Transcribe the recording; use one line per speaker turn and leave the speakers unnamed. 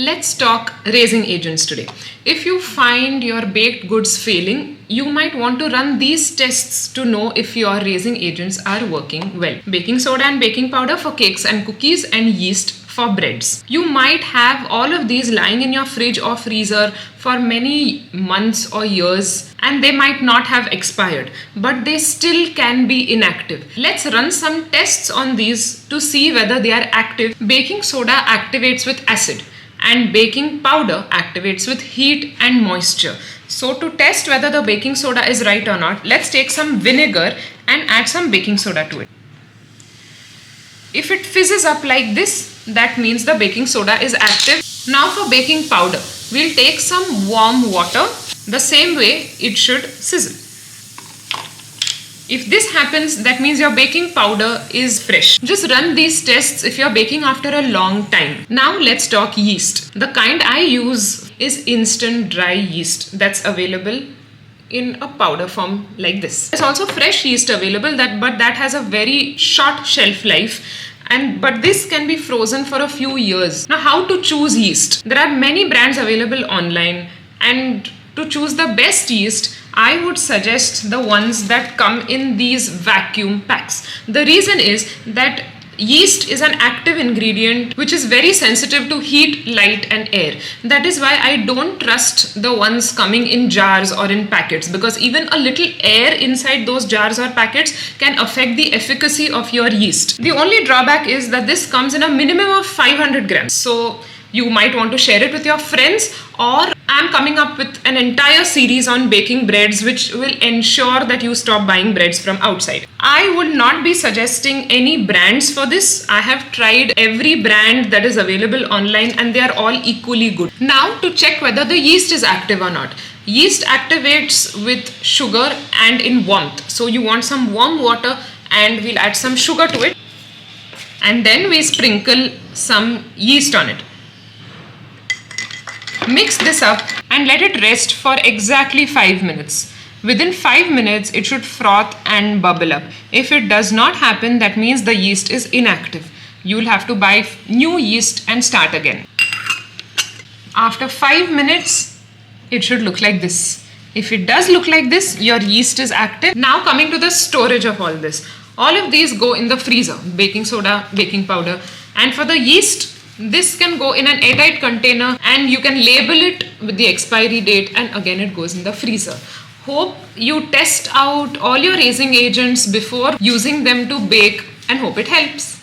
Let's talk raising agents today. If you find your baked goods failing, you might want to run these tests to know if your raising agents are working well. Baking soda and baking powder for cakes and cookies, and yeast for breads. You might have all of these lying in your fridge or freezer for many months or years, and they might not have expired, but they still can be inactive. Let's run some tests on these to see whether they are active. Baking soda activates with acid, and baking powder activates with heat and moisture. So to test whether the baking soda is right or not, let's take some vinegar and add some baking soda to it. If it fizzes up like this, that means the baking soda is active. Now for baking powder, we'll take some warm water. The same way it should sizzle. If this happens, that means your baking powder is fresh. Just run these tests if you're baking after a long time. Now let's talk yeast. The kind I use is instant dry yeast that's available in a powder form like this. There's also fresh yeast available, but that has a very short shelf life. But this can be frozen for a few years. Now, how to choose yeast? There are many brands available online, and to choose the best yeast, I would suggest the ones that come in these vacuum packs. The reason is that yeast is an active ingredient which is very sensitive to heat, light and air. That is why I don't trust the ones coming in jars or in packets, because even a little air inside those jars or packets can affect the efficacy of your yeast. The only drawback is that this comes in a minimum of 500 grams. So you might want to share it with your friends, or I'm coming up with an entire series on baking breads which will ensure that you stop buying breads from outside. I would not be suggesting any brands for this. I have tried every brand that is available online and they are all equally good. Now to check whether the yeast is active or not. Yeast activates with sugar and in warmth. So you want some warm water, and we'll add some sugar to it. And then we sprinkle some yeast on it. Mix this up and let it rest for exactly 5 minutes. Within 5 minutes, it should froth and bubble up. If it does not happen, that means the yeast is inactive. You will have to buy new yeast and start again. After 5 minutes, it should look like this. If it does look like this, your yeast is active. Now coming to the storage of all this. All of these go in the freezer, baking soda, baking powder. And for the yeast, this can go in an airtight container, and you can label it with the expiry date, and again it goes in the freezer. Hope you test out all your raising agents before using them to bake, and hope it helps.